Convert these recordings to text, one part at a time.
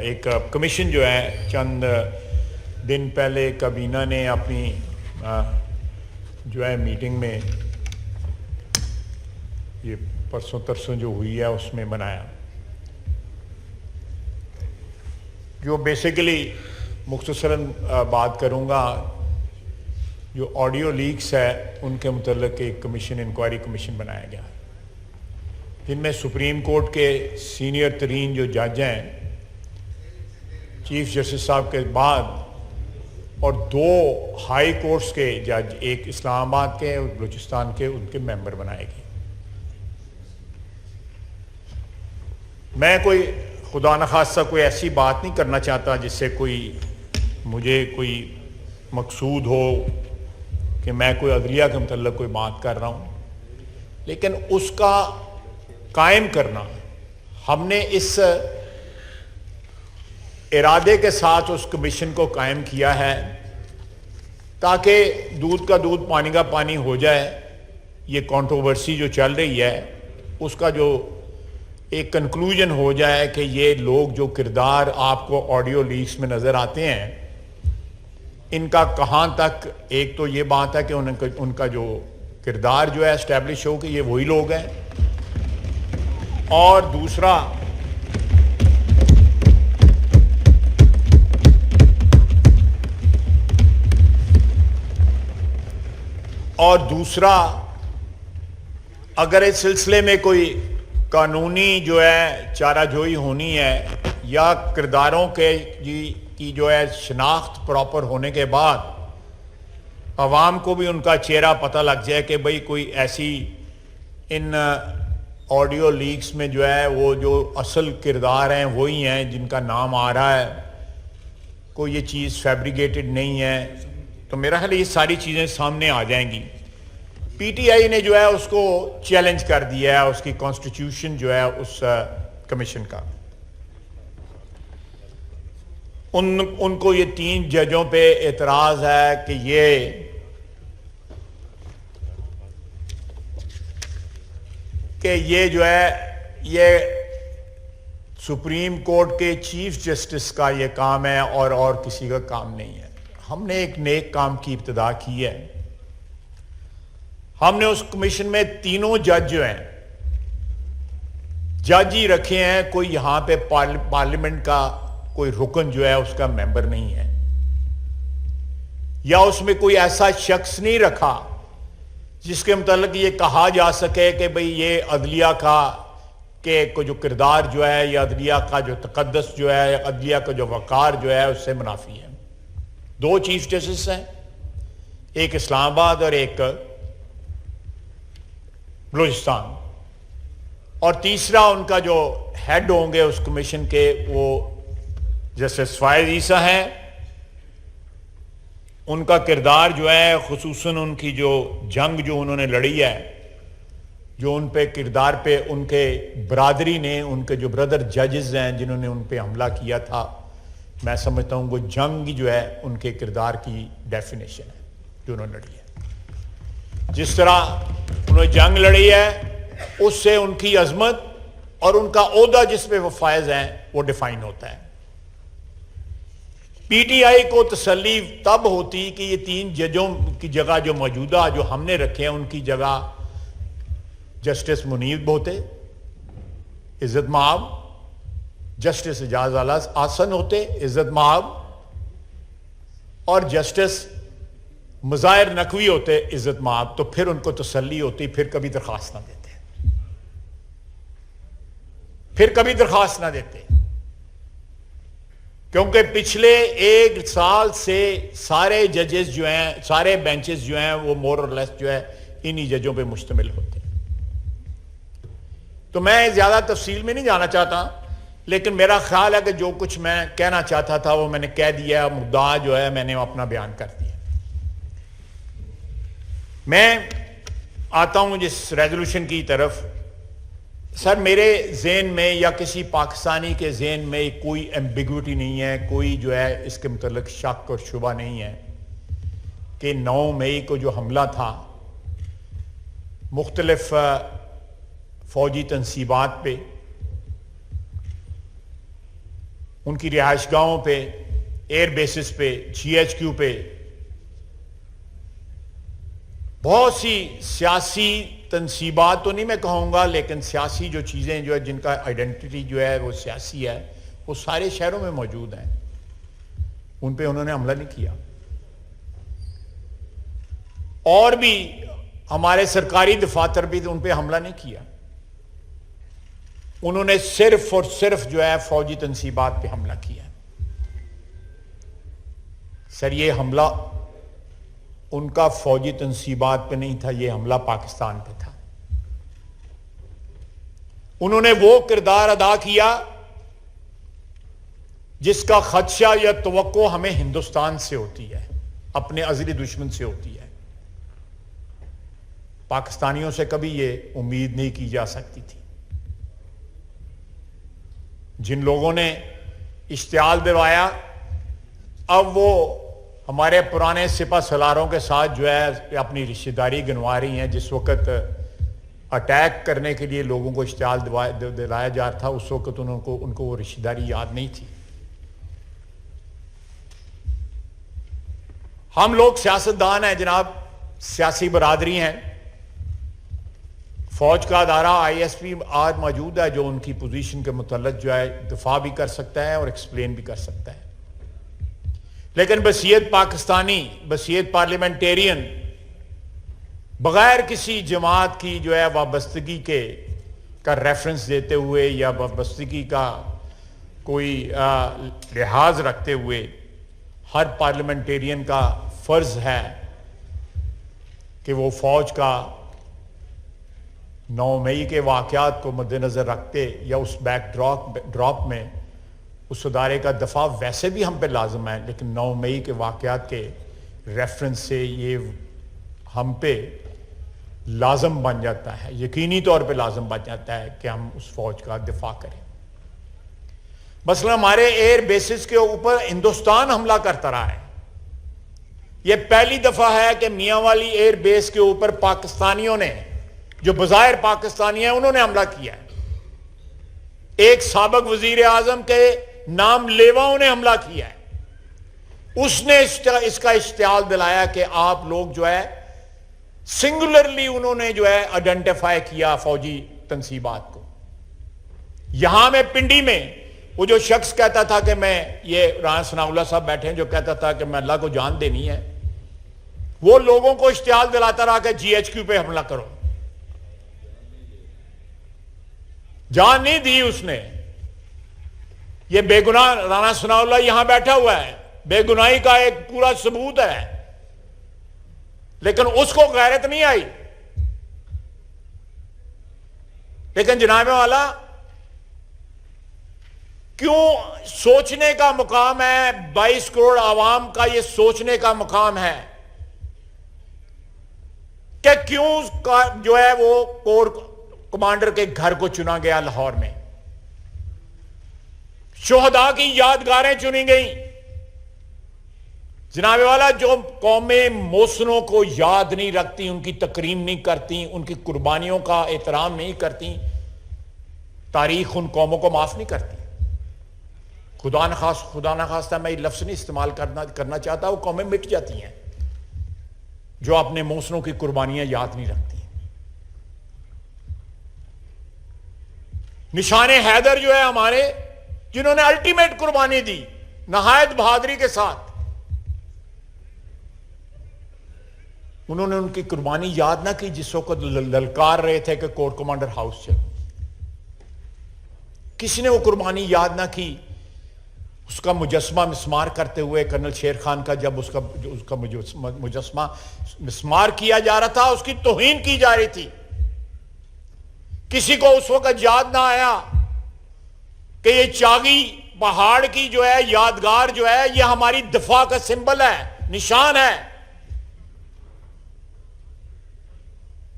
एक कमीशन जो है चंद दिन पहले काबीना ने अपनी जो है मीटिंग में ये परसों तरसों जो हुई है उसमें बनाया, जो बेसिकली मुख्तसरन बात करूँगा, जो ऑडियो लीक्स है उनके मुतल्लिक एक कमीशन, इंक्वायरी कमीशन बनाया गया, जिनमें सुप्रीम कोर्ट के सीनियर तरीन जो जज हैं, चीफ जस्टिस साहब के बाद, और 2 हाई कोर्ट्स के जज, एक इस्लामाबाद के और बलूचिस्तान के, उनके मेंबर बनाए गए। मैं कोई खुदा न खास्ता कोई ऐसी बात नहीं करना चाहता जिससे मुझे कोई मकसूद हो कि मैं कोई अदलिया के मतलब कोई बात कर रहा हूँ, लेकिन उसका कायम करना, हमने इस इरादे के साथ उस कमीशन को कायम किया है ताकि दूध का दूध पानी का पानी हो जाए। ये कंट्रोवर्सी जो चल रही है उसका जो एक कंक्लूजन हो जाए कि ये लोग जो किरदार आपको ऑडियो लीक्स में नज़र आते हैं, इनका कहाँ तक, एक तो ये बात है कि उनका जो किरदार जो है एस्टैब्लिश हो कि ये वही लोग हैं, और दूसरा अगर इस सिलसिले में कोई कानूनी जो है चाराजोई होनी है या किरदारों की जो है शनाख्त प्रॉपर होने के बाद अवाम को भी उनका चेहरा पता लग जाए कि भाई कोई ऐसी इन ऑडियो लीक्स में जो है वो जो असल किरदार हैं वही हैं जिनका नाम आ रहा है, कोई ये चीज़ फैब्रिकेटेड नहीं है, तो मेरा ख्याल ये सारी चीज़ें सामने आ जाएंगी। पीटीआई ने जो है उसको चैलेंज कर दिया है, उसकी कॉन्स्टिट्यूशन जो है उस कमीशन का। उनको ये 3 जजों पे एतराज़ है कि ये जो है ये सुप्रीम कोर्ट के चीफ जस्टिस का ये काम है और किसी का काम नहीं है। हमने एक नेक काम की इब्तिदा की है। हमने उस कमीशन में 3 जज जो हैं, जज ही रखे हैं, कोई यहां पे पार्लियामेंट का कोई रुकन जो है उसका मेंबर नहीं है, या उसमें कोई ऐसा शख्स नहीं रखा जिसके मुतालिक ये कहा जा सके कि भाई ये अदलिया का को जो किरदार जो है या अदलिया का जो तकद्दस जो है, अदलिया का जो वकार जो है उससे मुनाफी है। 2 चीफ जस्टिस हैं, एक इस्लामाबाद और एक बलूचिस्तान, और तीसरा उनका जो हेड होंगे उस कमीशन के वो जस्टिस फायद ईसा हैं। उनका किरदार जो है खुसूसन उनकी जो जंग जो उन्होंने लड़ी है, जो उन पे किरदार पे उनके बरादरी ने, उनके जो ब्रदर जजेस हैं जिन्होंने उन पे हमला किया था, मैं समझता हूँ वो जंग जो है उनके किरदार की डेफिनेशन है जो उन्होंने लड़ी है। जिस तरह उन्होंने जंग लड़ी है उससे उनकी अजमत और उनका ओहदा जिस पे वो फायज हैं वो डिफाइन होता है। पीटीआई को तसल्ली तब होती कि ये 3 जजों की जगह जो मौजूदा जो हमने रखे हैं उनकी जगह जस्टिस मुनीब होते, इज्जत माब, जस्टिस एजाज आला आसन होते, इज्जत माब, और जस्टिस मुजाहिर नकवी होते, इज्जत माब, तो फिर उनको तसल्ली होती, फिर कभी दरखास्त ना देते, क्योंकि पिछले 1 साल से सारे जजेस जो हैं, सारे बेंचेस जो हैं वो मोर और लेस जो है इन्हीं जजों पे मुश्तमिल होते हैं। तो मैं ज्यादा तफसील में नहीं जाना चाहता, लेकिन मेरा ख्याल है कि जो कुछ मैं कहना चाहता था वो मैंने कह दिया, मुद्दा जो है मैंने अपना बयान कर दिया। मैं आता हूं जिस रेजोल्यूशन की तरफ। सर, मेरे ज़हन में या किसी पाकिस्तानी के ज़हन में कोई एम्बिग्विटी नहीं है, कोई जो है इसके मुतल्लिक शक और शुबा नहीं है कि 9 मई को जो हमला था मुख्तलिफ फ़ौजी तनसीबात पे, उनकी रिहाइशगाहों पे, एयर बेसिस पे, GHQ पे बहुत सी सियासी तनसीबात तो नहीं मैं कहूँगा, लेकिन सियासी जो चीज़ें जो है जिनका आइडेंटिटी जो है वो सियासी है, वो सारे शहरों में मौजूद हैं। उन पे उन्होंने हमला नहीं किया। और भी हमारे सरकारी दफातर भी उन पे हमला नहीं किया। उन्होंने सिर्फ और सिर्फ जो है फौजी तनसीबात पे हमला किया। सर, ये हमला उनका फौजी तनसीबात पे नहीं था, ये हमला पाकिस्तान पे था। उन्होंने वो किरदार अदा किया जिसका खदशा या तवक्को हमें हिंदुस्तान से होती है, अपने अज़ली दुश्मन से होती है। पाकिस्तानियों से कभी ये उम्मीद नहीं की जा सकती थी। जिन लोगों ने इश्तियाल दिलवाया, अब वो हमारे पुराने सिपा सलारों के साथ जो है अपनी रिश्तेदारी गिनवा रही हैं। जिस वक्त अटैक करने के लिए लोगों को इश्तियाल दिलाया जा रहा था, उस वक्त उनको वो रिश्तेदारी याद नहीं थी। हम लोग सियासतदान हैं जनाब, सियासी बरादरी हैं। फौज का अदारा ISP आज मौजूद है जो उनकी पोजीशन के मुतल्लिक़ जो है दिफा भी कर सकता है और एक्सप्लेन भी कर सकता है। लेकिन बसीयत पाकिस्तानी, बसीयत पार्लियामेंटेरियन, बगैर किसी जमात की जो है वाबस्तगी का रेफरेंस देते हुए या वाबस्तगी का कोई लिहाज रखते हुए, हर पार्लियामेंटेरियन का फर्ज है कि वो फौज का 9 मई के वाक़यात को मद्देनज़र रखते या उस बैकड्रॉप में उस अदारे का दफा वैसे भी हम पे लाजम है, लेकिन 9 मई के वाक़यात के रेफरेंस से ये हम पे लाजम बन जाता है, यकीनी तौर पे लाजम बन जाता है कि हम उस फौज का दिफा करें। मसलन हमारे एयर बेसिस के ऊपर हिंदुस्तान हमला करता रहा है। यह पहली दफा है कि मियांवाली एयर बेस के ऊपर पाकिस्तानियों ने, जो बज़ाहिर पाकिस्तानी है, उन्होंने हमला किया है। एक साबिक वजीर आजम के नाम लेवाओं ने हमला किया है। उसने इसका इश्तियाल दिलाया कि आप लोग जो है सिंगुलरली उन्होंने जो है आइडेंटिफाई किया फौजी तनसीबात को। यहां में पिंडी में वो जो शख्स कहता था कि मैं, ये राना सनाउल्लाह साहब बैठे हैं, जो कहता था कि मैं अल्लाह को जान देनी है, वो लोगों को इश्तियाल दिलाता रहा कि GHQ पे हमला करो। जान नहीं दी उसने। ये बेगुनाह राना सनाउल्लाह यहां बैठा हुआ है, बेगुनाही का एक पूरा सबूत है, लेकिन उसको गैरत नहीं आई। लेकिन जनाबे वाला, क्यों सोचने का मुकाम है, 22 करोड़ आवाम का ये सोचने का मुकाम है कि क्यों जो है वो कोर कमांडर के घर को चुना गया लाहौर में, शोहदा की यादगारें चुनी गई। जनाबे वाला, जो कौमें मोहसिनों को याद नहीं रखती, उनकी तकरीम नहीं करती, उनकी कुर्बानियों का एहतराम नहीं करती, तारीख उन कौमों को माफ नहीं करती। खुदा न खास्ता मैं लफ्ज नहीं इस्तेमाल करना चाहता, वो कौमें मिट जाती हैं जो अपने मोहसिनों की कुर्बानियां याद नहीं रखती। निशाने हैदर जो है हमारे, जिन्होंने अल्टीमेट कुर्बानी दी नहायत बहादुरी के साथ, उन्होंने उनकी कुर्बानी याद ना की जिस वक्त ललकार रहे थे कि कोर कमांडर हाउस चलो। किसी ने वो कुर्बानी याद ना की। उसका मुजस्मा मिस्मार करते हुए कर्नल शेर खान का, जब उसका मुजस्मा मिस्मार किया जा रहा था, उसकी तौहीन की जा रही थी। किसी को उस वक्त याद ना आया कि ये चागी पहाड़ की जो है यादगार जो है, ये हमारी दफा का सिंबल है, निशान है,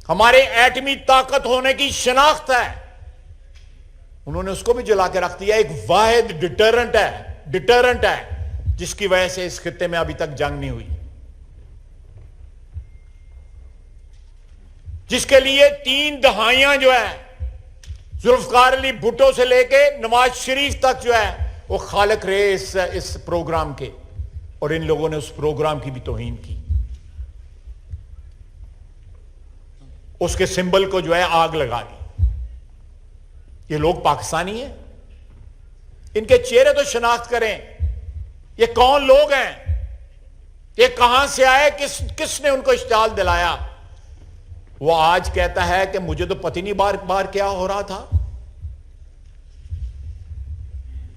हमारे एटमी ताकत होने की शनाख्त है। उन्होंने उसको भी जला के रख दिया। एक वाहिद डिटरेंट है जिसकी वजह से इस खित्ते में अभी तक जंग नहीं हुई, जिसके लिए 3 दहाइयां जो है जुल्फकार अली भुट्टो से लेके नवाज शरीफ तक जो है वो खालिक रहे इस प्रोग्राम के, और इन लोगों ने उस प्रोग्राम की भी तौहीन की, उसके सिंबल को जो है आग लगा दी। ये लोग पाकिस्तानी हैं, इनके चेहरे तो शनाख्त करें, ये कौन लोग हैं, ये कहां से आए, किसने उनको इश्ताल दिलाया। वो आज कहता है कि मुझे तो पता नहीं बार बार क्या हो रहा था,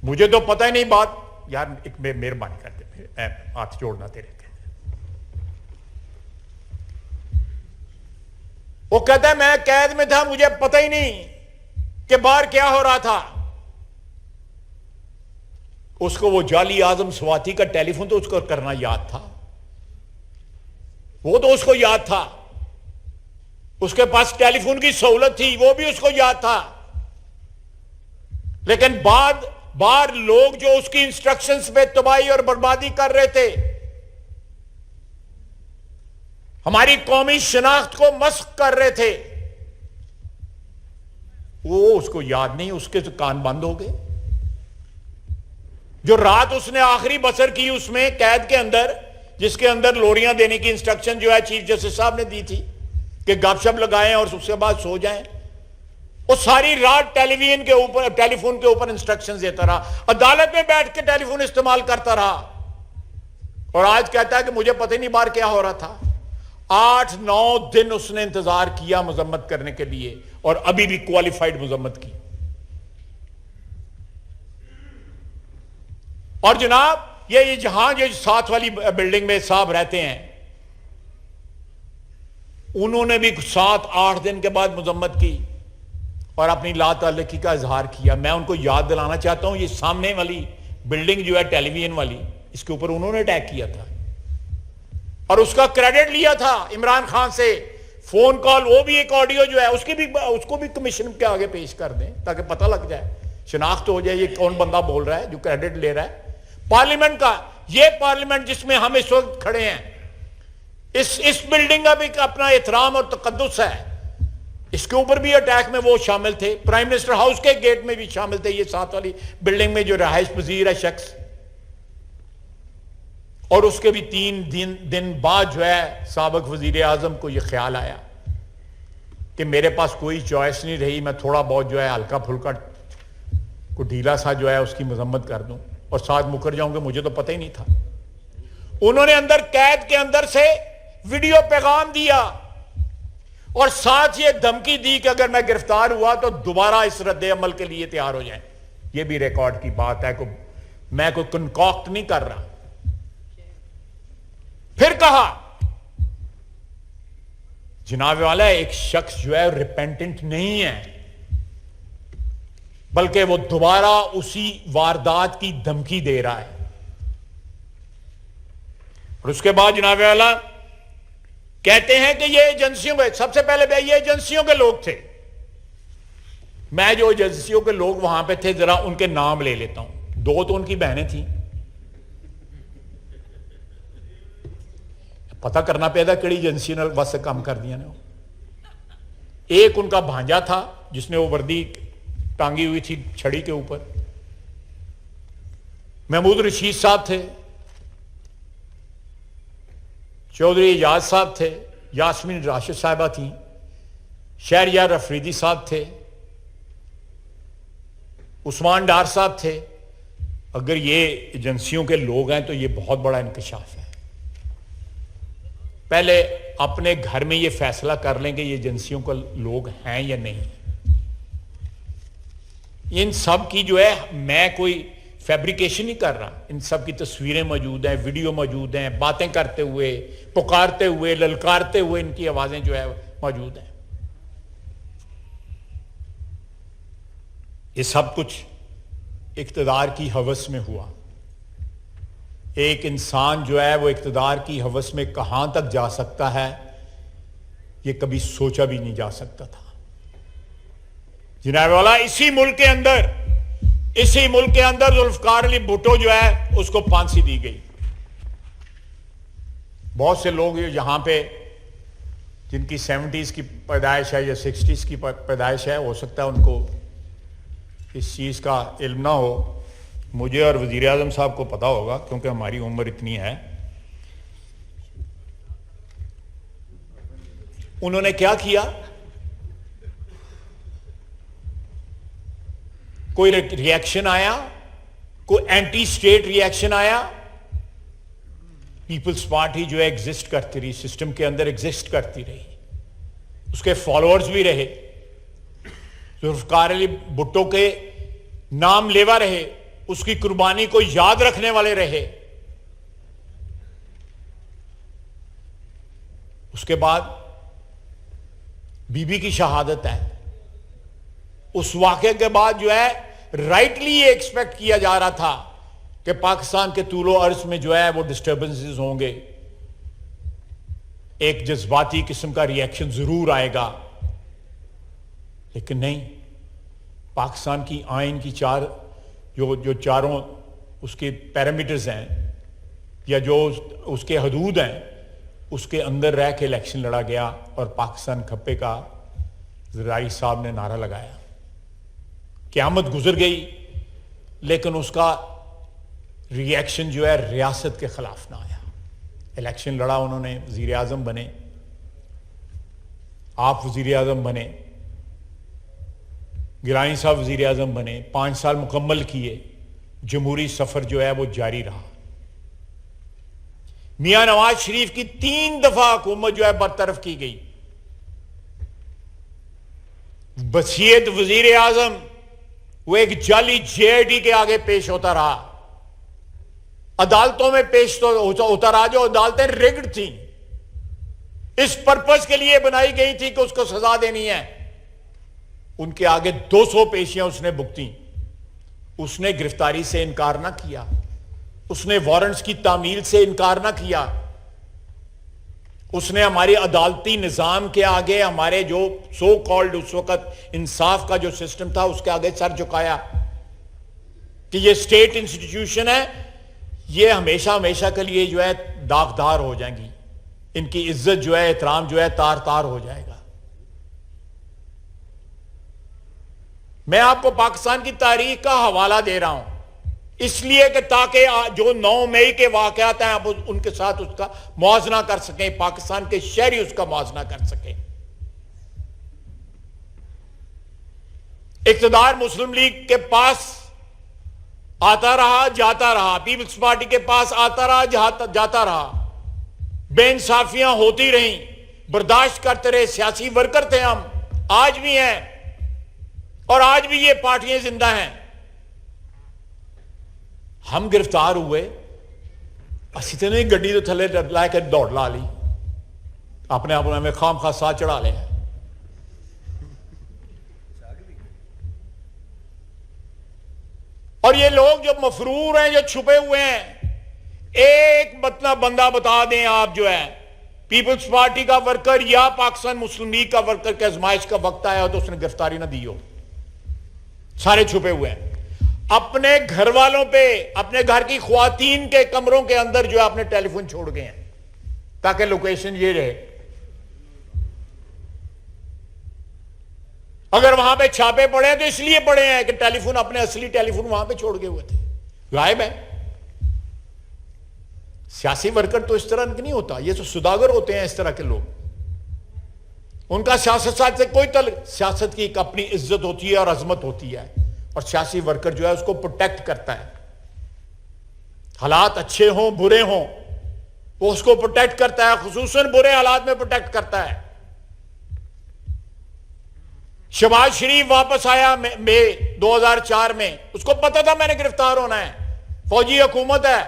मुझे तो पता ही नहीं बात। यार एक मेहरबानी करते, हाथ जोड़ना तेरे के। वो कहता है मैं कैद में था, मुझे पता ही नहीं कि बाहर क्या हो रहा था। उसको वो जाली आजम स्वाति का टेलीफोन तो उसको करना याद था, वो तो उसको याद था, उसके पास टेलीफोन की सहूलत थी, वो भी उसको याद था। लेकिन बार लोग जो उसकी इंस्ट्रक्शंस पे तबाही और बर्बादी कर रहे थे, हमारी कौमी शनाख्त को मस्क कर रहे थे, वो उसको याद नहीं, उसके तो कान बंद हो गए। जो रात उसने आखिरी बसर की उसमें कैद के अंदर, जिसके अंदर लोरियां देने की इंस्ट्रक्शन जो है चीफ जस्टिस साहब ने दी थी कि गपशप लगाएं और उसके बाद सो जाएं, वो सारी रात टेलीफोन के ऊपर इंस्ट्रक्शंस देता रहा, अदालत में बैठ के टेलीफोन इस्तेमाल करता रहा, और आज कहता है कि मुझे पता ही नहीं बाहर क्या हो रहा था। 8-9 दिन उसने इंतजार किया मजम्मत करने के लिए, और अभी भी क्वालिफाइड मजम्मत की। और जनाब ये जहां जो साथ वाली बिल्डिंग में साहब रहते हैं, उन्होंने भी 7-8 दिन के बाद मजम्मत की और अपनी लाताल्लुकी का इजहार किया। मैं उनको याद दिलाना चाहता हूं, ये सामने वाली बिल्डिंग जो है टेलीविजन वाली, इसके ऊपर उन्होंने अटैक किया था और उसका क्रेडिट लिया था इमरान खान से। फोन कॉल, वो भी एक ऑडियो जो है उसको भी कमीशन के आगे पेश कर दें ताकि पता लग जाए, शिनाख्त हो जाए ये कौन बंदा बोल रहा है जो क्रेडिट ले रहा है। पार्लियामेंट का, ये पार्लियामेंट जिसमें हम इस वक्त खड़े हैं, इस बिल्डिंग का भी अपना एहतराम और तकद्दुस है, इसके ऊपर भी अटैक में वो शामिल थे। प्राइम मिनिस्टर हाउस के गेट में भी शामिल थे, ये साथ वाली बिल्डिंग में जो रहायश पजीर है शख्स। और उसके भी 3 दिन बाद जो है साबिक वजीर आजम को यह ख्याल आया कि मेरे पास कोई चॉइस नहीं रही, मैं थोड़ा बहुत जो है हल्का फुल्का को ढीला सा जो है उसकी मजम्मत कर दूं और साथ मुकर जाऊंगे, मुझे तो पता ही नहीं था। उन्होंने अंदर कैद के अंदर से वीडियो पैगाम दिया और साथ ये धमकी दी कि अगर मैं गिरफ्तार हुआ तो दोबारा इस रद्द अमल के लिए तैयार हो जाए। ये भी रिकॉर्ड की बात है, मैं कोई कनकॉक्ट नहीं कर रहा। फिर कहा जनाब वाला एक शख्स जो है रिपेंटेंट नहीं है, बल्कि वो दोबारा उसी वारदात की धमकी दे रहा है। और उसके बाद जनाब वाला कहते हैं कि ये एजेंसियों के, सबसे पहले ये एजेंसियों के लोग थे। मैं जो एजेंसियों के लोग वहां पे थे जरा उनके नाम ले लेता हूं। 2 तो उनकी बहनें थी, पता करना पैदा कड़ी एजेंसी ने बस से काम कर दिया ने। एक उनका भांजा था जिसने वो वर्दी टांगी हुई थी छड़ी के ऊपर। महमूद रशीद साहब थे, चौधरी एजाज साहब थे, यास्मीन राशिद साहिबा थी, शहरयार अफरीदी साहब थे, उस्मान डार साहब थे। अगर ये एजेंसियों के लोग हैं तो ये बहुत बड़ा इंकशाफ है। पहले अपने घर में ये फैसला कर लेंगे ये एजेंसियों के लोग हैं या नहीं। इन सब की जो है, मैं कोई फैब्रिकेशन नहीं कर रहा, इन सब की तस्वीरें मौजूद हैं, वीडियो मौजूद हैं, बातें करते हुए, पुकारते हुए, ललकारते हुए इनकी आवाजें जो है मौजूद हैं। ये सब कुछ इक्तदार की हवस में हुआ। एक इंसान जो है वो इक्तदार की हवस में कहां तक जा सकता है ये कभी सोचा भी नहीं जा सकता था। जनाब वाला इसी मुल्क के अंदर जुल्फकार अली भुट्टो जो है उसको फांसी दी गई। बहुत से लोग यहां पे जिनकी 70s की पैदाइश है या 60s की पैदाइश है, हो सकता है उनको इस चीज का इल्म ना हो मुझे और वजीर आजम साहब को पता होगा क्योंकि हमारी उम्र इतनी है। उन्होंने क्या किया? कोई रिएक्शन आया, कोई एंटी स्टेट रिएक्शन आया? पीपल्स पार्टी जो है एग्जिस्ट करती रही, सिस्टम के अंदर एग्जिस्ट करती रही, उसके फॉलोअर्स भी रहे, जुल्फकार अली भुट्टो के नाम लेवा रहे, उसकी कुर्बानी को याद रखने वाले रहे। उसके बाद बीबी की शहादत है। उस वाक़े के बाद जो है राइटली ये एक्सपेक्ट किया जा रहा था कि पाकिस्तान के तूलो अर्ज में जो है वो डिस्टर्बेंसेस होंगे, एक जज्बाती किस्म का रिएक्शन जरूर आएगा, लेकिन नहीं। पाकिस्तान की आइन की जो चारों उसके पैरामीटर्स हैं या जो उसके हदूद हैं, उसके अंदर रह के इलेक्शन लड़ा गया और पाकिस्तान खप्पे का ज़रदारी साहब ने नारा लगाया। क़यामत गुजर गई, लेकिन उसका रिएक्शन जो है रियासत के खिलाफ ना आया। इलेक्शन लड़ा उन्होंने, वज़ीर आज़म बने, आप वज़ीर आज़म बने, गिलानी साहब वज़ीर आज़म बने, 5 साल मुकम्मल किए, जमहूरी सफ़र जो है वो जारी रहा। मियां नवाज शरीफ की 3 दफा हुकूमत जो है बरतरफ की गई। बसीयत वज़ीर आज़म वो एक जाली JID के आगे पेश होता रहा, अदालतों में पेश तो होता रहा, जो अदालतें रिग्ड थी, इस पर्पस के लिए बनाई गई थी कि उसको सजा देनी है। उनके आगे 200 पेशियां उसने भुगती। उसने गिरफ्तारी से इनकार ना किया, उसने वारंट्स की तामील से इनकार ना किया, उसने हमारे अदालती निजाम के आगे, हमारे जो सो कॉल्ड उस वक्त इंसाफ का जो सिस्टम था, उसके आगे सर झुकाया कि ये स्टेट इंस्टीट्यूशन है, ये हमेशा हमेशा के लिए जो है दागदार हो जाएंगी, इनकी इज्जत जो है, एहतराम जो है तार तार हो जाएगा। मैं आपको पाकिस्तान की तारीख का हवाला दे रहा हूं इसलिए कि ताकि जो 9 मई के वाकयात हैं आप उनके साथ उसका मुआवजा कर सकें, पाकिस्तान के शहरी उसका मुआवजा कर सकें। इक़्तिदार मुस्लिम लीग के पास आता रहा, जाता रहा, पीपल्स पार्टी के पास आता रहा, जाता रहा, बेइंसाफियां होती रहीं, बर्दाश्त करते रहे, सियासी वर्कर थे हम, आज भी हैं और आज भी ये पार्टियां जिंदा हैं। हम गिरफ्तार हुए, असी तो नहीं गड्डी तो थले लाके दौड़ ला ली, अपने आप में खाम खा सा चढ़ा लिया। और ये लोग जो मफरूर हैं, जो छुपे हुए हैं, एक मतलब बंदा बता दें आप जो है पीपल्स पार्टी का वर्कर या पाकिस्तान मुस्लिम लीग का वर्कर के आजमाइश का वक्त आया हो तो उसने गिरफ्तारी ना दी हो। सारे छुपे हुए हैं। अपने घर वालों पे, अपने घर की ख्वातीन के कमरों के अंदर जो है अपने टेलीफोन छोड़ गए हैं ताकि लोकेशन ये रहे। अगर वहां पे छापे पड़े हैं तो इसलिए पड़े हैं कि टेलीफोन, अपने असली टेलीफोन वहां पे छोड़ गए हुए थे, गायब है। सियासी वर्कर तो इस तरह नहीं होता, ये तो सुदागर होते हैं इस तरह के लोग। उनका सियासत साथ से कोई सियासत की एक अपनी इज्जत होती है और अजमत होती है, और सियासी वर्कर जो है उसको प्रोटेक्ट करता है। हालात अच्छे हों बुरे हों वो उसको प्रोटेक्ट करता है, खुसूसन बुरे हालात में प्रोटेक्ट करता है। शहबाज शरीफ वापस आया मई 2004 में, उसको पता था मैंने गिरफ्तार होना है, फौजी हुकूमत है,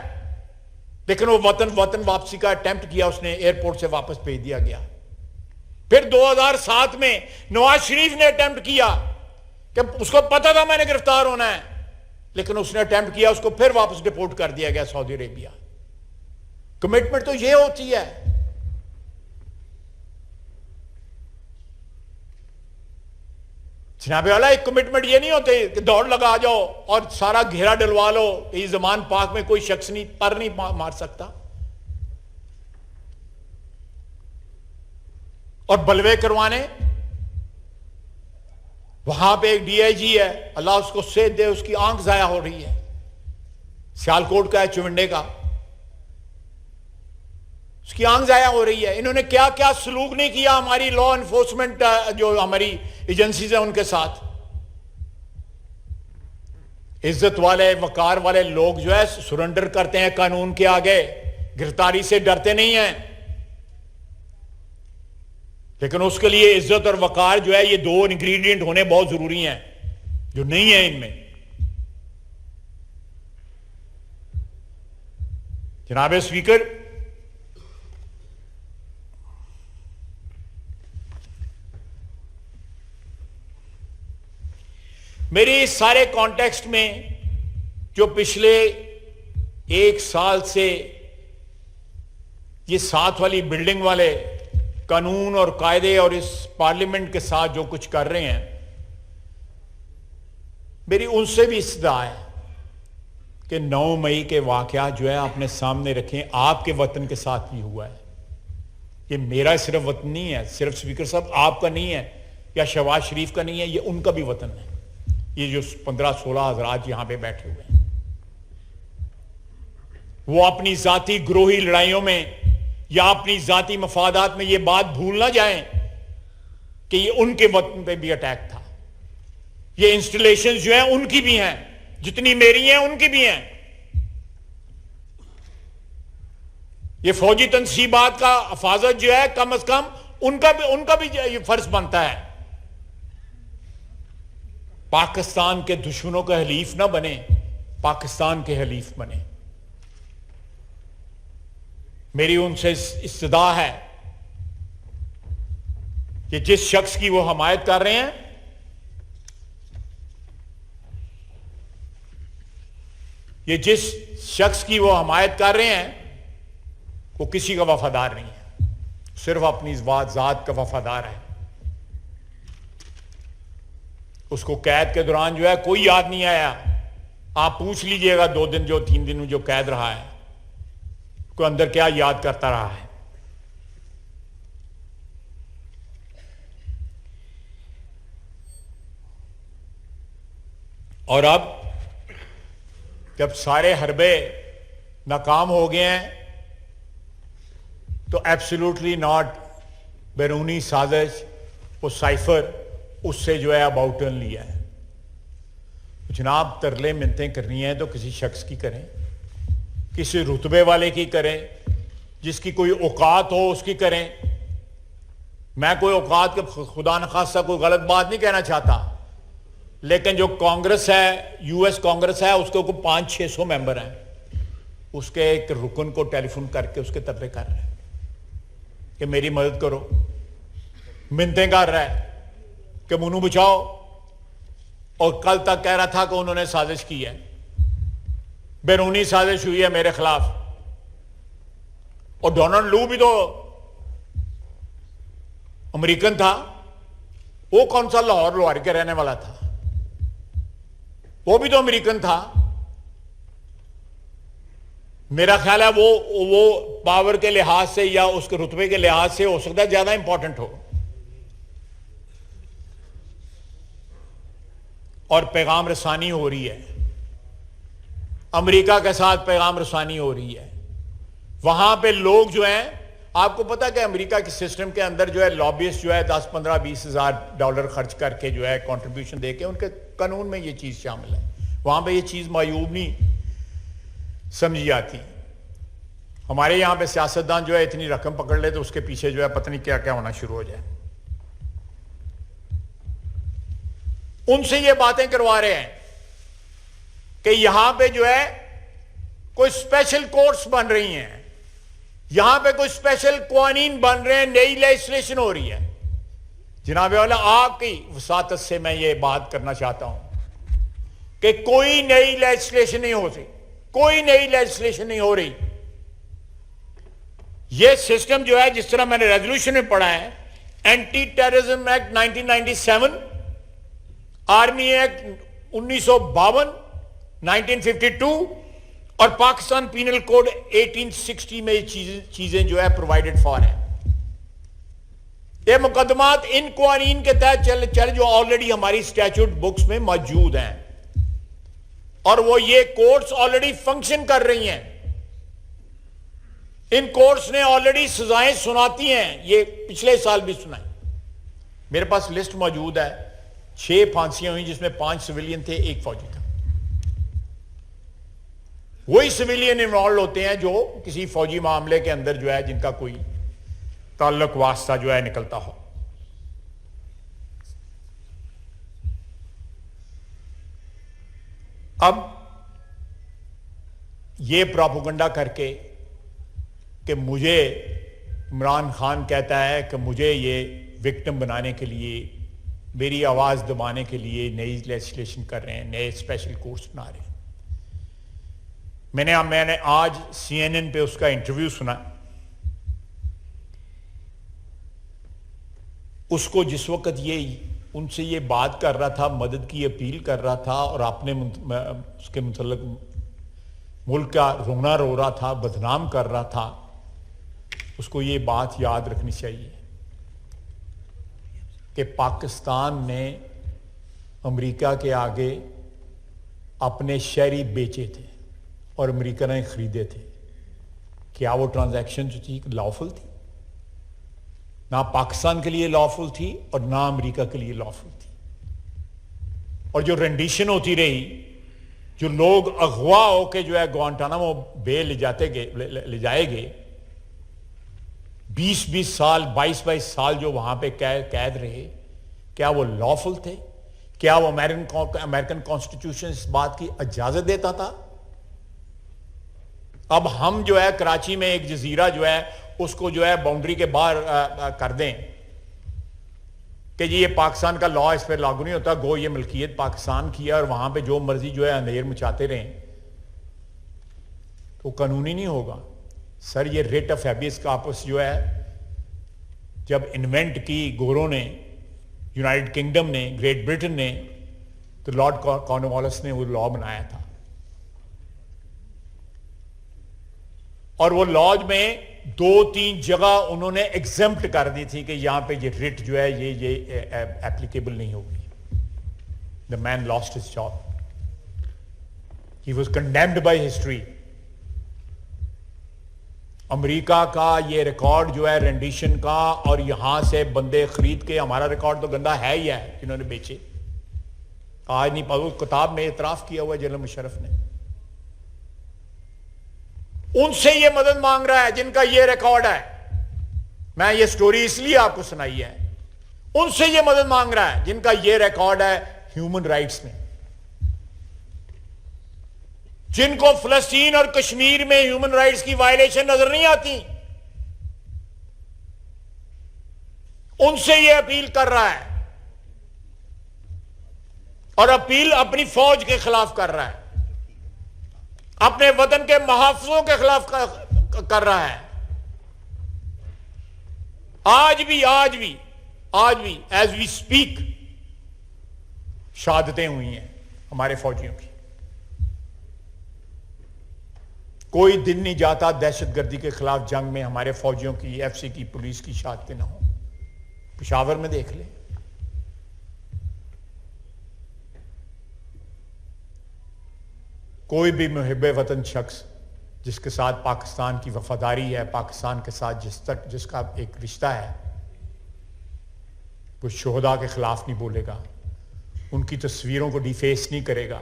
लेकिन वो वतन वापसी का अटेम्प्ट किया, उसने एयरपोर्ट से वापस भेज दिया गया। फिर 2007 में नवाज शरीफ ने अटेम्प्ट किया कि उसको पता था मैंने गिरफ्तार होना है, लेकिन उसने अटेम्प्ट किया, उसको फिर वापस डिपोर्ट कर दिया गया सऊदी अरेबिया। कमिटमेंट तो ये होती है। जनाबे वाला, एक कमिटमेंट ये नहीं होते कि दौड़ लगा जाओ और सारा घेरा डलवा लो, इस जमान पाक में कोई शख्स नहीं पर नहीं मार सकता, और बलवे करवाने। वहां पे एक DIG है, अल्लाह उसको सेहत दे, उसकी आंख जाया हो रही है, सियालकोट का है, चुविंडे का, उसकी आंख जाया हो रही है। इन्होंने क्या क्या सलूक नहीं किया हमारी लॉ एनफोर्समेंट जो हमारी एजेंसीज है उनके साथ। इज्जत वाले वकार वाले लोग जो है सरेंडर करते हैं कानून के आगे, गिरफ्तारी से डरते नहीं हैं। लेकिन उसके लिए इज्जत और वकार जो है ये दो इंग्रेडिएंट होने बहुत जरूरी हैं, जो नहीं है इनमें। जनाब स्पीकर, मेरे इस सारे कॉन्टेक्स्ट में जो पिछले एक साल से ये साथ वाली बिल्डिंग वाले कानून और कायदे और इस पार्लियामेंट के साथ जो कुछ कर रहे हैं, मेरी उनसे भी इस्तदा है कि 9 मई के वाकया जो है अपने सामने रखें। आपके वतन के साथ भी हुआ है, ये मेरा सिर्फ वतन नहीं है, सिर्फ स्पीकर साहब आपका नहीं है या शहबाज शरीफ का नहीं है, ये उनका भी वतन है। ये जो 15-16 हज़रात यहां पे बैठे हुए हैं, वो अपनी जाती ग्रोही लड़ाइयों में या अपनी जाती मफादात में ये बात भूल ना जाएं कि ये उनके वतन पे भी अटैक था। ये इंस्टॉलेशन जो है उनकी भी हैं, जितनी मेरी हैं उनकी भी हैं। ये फौजी तनसीबात का हिफाजत जो है कम अज कम उनका भी ये फर्ज बनता है। पाकिस्तान के दुश्मनों के हलीफ ना बने, पाकिस्तान के हलीफ बने। मेरी उनसे इस्तदा है कि जिस शख्स की वो हमायत कर रहे हैं, ये जिस शख्स की वो हमायत कर रहे हैं, वो किसी का वफादार नहीं है, सिर्फ अपनी जात का वफादार है। उसको कैद के दौरान जो है कोई याद नहीं आया। आप पूछ लीजिएगा 2 दिन जो 3 दिन में जो कैद रहा है, को अंदर क्या याद करता रहा है। और अब जब सारे हरबे नाकाम हो गए हैं, तो एब्सोल्युटली नॉट बैरूनी साजिश, वो साइफर, उससे जो है अब आउटर्न लिया है। जनाब तरले मिन्नतें करनी है तो किसी शख्स की करें, किसी रुतबे वाले की करें, जिसकी कोई औकात हो उसकी करें। मैं कोई औकात के खुदा न खास्ता कोई गलत बात नहीं कहना चाहता, लेकिन जो कांग्रेस है, यूएस कांग्रेस है, उसके को 500-600 मेंबर हैं, उसके एक रुकन को टेलीफोन करके उसके तबे कर रहे हैं कि मेरी मदद करो, मिन्नतें कर रहा है कि मुनू बचाओ, और कल तक कह रहा था कि उन्होंने साजिश की है, बैरूनी साजिश हुई है मेरे खिलाफ। और डोनाल्ड लू भी तो अमेरिकन था, वो कौन सा लाहौर लोहार के रहने वाला था, वो भी तो अमेरिकन था। मेरा ख्याल है वो पावर के लिहाज से या उसके रुतबे के लिहाज से हो सकता है ज्यादा इंपॉर्टेंट हो। और पैगाम रसानी हो रही है, अमेरिका के साथ पैगाम रसानी हो रही है। वहां पे लोग जो हैं, आपको पता है कि अमेरिका के सिस्टम के अंदर जो है लॉबिस्ट जो है 10, 15, 20 हज़ार डॉलर खर्च करके जो है कंट्रीब्यूशन देके, उनके कानून में ये चीज शामिल है। वहां पे ये चीज मायूब नहीं समझी जाती। हमारे यहां पे सियासतदान जो है इतनी रकम पकड़ ले तो उसके पीछे जो है पता नहीं क्या क्या होना शुरू हो जाए। उनसे ये बातें करवा रहे हैं कि यहां पे जो है कोई स्पेशल कोर्ट्स बन रही हैं, यहां पे कोई स्पेशल कानून बन रहे हैं, नई लेजिस्लेशन हो रही है। जनाब वाला, आपकी वसातत से मैं ये बात करना चाहता हूं कि कोई नई लेजिस्लेशन नहीं हो रही, कोई नई लेजिस्लेशन नहीं हो रही। ये सिस्टम जो है, जिस तरह मैंने रेजोल्यूशन में पढ़ा है, anti terrorism act 1997, army act 1952, 1952 और पाकिस्तान पीनल कोड 1860 में ये चीजें जो है प्रोवाइडेड फॉर है। ये मुकदमात इन कानून के तहत चल जो ऑलरेडी हमारी स्टैट्यूट बुक्स में मौजूद हैं। और वो ये कोर्ट्स ऑलरेडी फंक्शन कर रही हैं। इन कोर्ट्स ने ऑलरेडी सजाएं सुनाती हैं, ये पिछले साल भी सुनाई। मेरे पास लिस्ट मौजूद है, 6 फांसियां हुई जिसमें 5 सिविलियन थे, 1 फौजी था। वही सिविलियन इन्वॉल्व होते हैं जो किसी फौजी मामले के अंदर जो है जिनका कोई ताल्लुक वास्ता जो है निकलता हो। अब ये प्रोपेगेंडा करके कि मुझे इमरान खान कहता है कि मुझे ये विक्टिम बनाने के लिए, मेरी आवाज दबाने के लिए नई लेजिस्लेशन कर रहे हैं, नए स्पेशल कोर्ट्स बना रहे हैं। मैंने आज CNN पे उसका इंटरव्यू सुना। उसको जिस वक्त ये उनसे ये बात कर रहा था, मदद की अपील कर रहा था और अपने उसके मुतल्लिक मुल्क का रोना रो रहा था, बदनाम कर रहा था, उसको ये बात याद रखनी चाहिए कि पाकिस्तान ने अमेरिका के आगे अपने शहरी बेचे थे और अमेरिका ने खरीदे थे। क्या वो ट्रांजैक्शन जो थी लॉफुल थी? ना पाकिस्तान के लिए लॉफुल थी और ना अमेरिका के लिए लॉफुल थी। और जो रेंडिशन होती रही, जो लोग अगवा होके जो है ग्वांटानामो बे ले जाए गए, 20-20 साल 22-22 साल जो वहां पे कैद रहे, क्या वो लॉफुल थे? क्या वो अमेरिकन कॉन्स्टिट्यूशन इस बात की इजाजत देता था? अब हम जो है कराची में एक जजीरा जो है उसको जो है बाउंड्री के बाहर कर दें कि जी ये पाकिस्तान का लॉ इस पर लागू नहीं होता, गो ये मलकियत पाकिस्तान की है और वहां पे जो मर्जी जो है अंधेर मचाते रहें, तो कानूनी नहीं होगा। सर ये रेट ऑफ हैबियस कॉर्पस जो है जब इन्वेंट की गोरों ने, यूनाइटेड किंगडम ने, ग्रेट ब्रिटेन ने, तो लॉर्ड कॉर्नवालिस ने वो लॉ बनाया था। और वो लॉज में 2-3 जगह उन्होंने एग्जेम्प्ट कर दी थी कि यहां पे ये रिट जो है ये एप्लीकेबल नहीं होगी। The man lost his job, he was condemned by history. America का ये रिकॉर्ड जो है रेंडिशन का, और यहां से बंदे खरीद के, हमारा रिकॉर्ड तो गंदा है ही है, जिन्होंने बेचे। आज नहीं पाओ, किताब में इतराफ किया हुआ है जनरल मुशर्रफ ने। उनसे ये मदद मांग रहा है जिनका ये रिकॉर्ड है। मैं ये स्टोरी इसलिए आपको सुनाई है, उनसे ये मदद मांग रहा है जिनका ये रिकॉर्ड है ह्यूमन राइट्स में, जिनको फलस्तीन और कश्मीर में ह्यूमन राइट्स की वायलेशन नजर नहीं आती। उनसे ये अपील कर रहा है, और अपील अपनी फौज के खिलाफ कर रहा है, अपने वतन के मुहाफिजों के खिलाफ कर रहा है। आज भी एज वी स्पीक शहादतें हुई हैं हमारे फौजियों की। कोई दिन नहीं जाता दहशतगर्दी के खिलाफ जंग में हमारे फौजियों की, FC की, पुलिस की शहादतें ना हो। पेशावर में देख लें, कोई भी मुहिब्बे वतन शख्स जिसके साथ पाकिस्तान की वफादारी है, पाकिस्तान के साथ जिसका एक रिश्ता है, वो शोहदा के खिलाफ नहीं बोलेगा, उनकी तस्वीरों को डिफेस नहीं करेगा,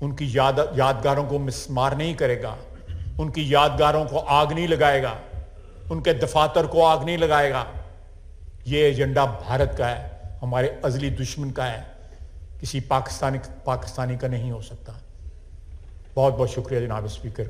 उनकी यादगारों को मिसमार नहीं करेगा, उनकी यादगारों को आग नहीं लगाएगा, उनके दफातर को आग नहीं लगाएगा। ये एजेंडा भारत का है, हमारे अजली दुश्मन का है, किसी पाकिस्तानी का नहीं हो सकता। बहुत बहुत शुक्रिया जनाब स्पीकर।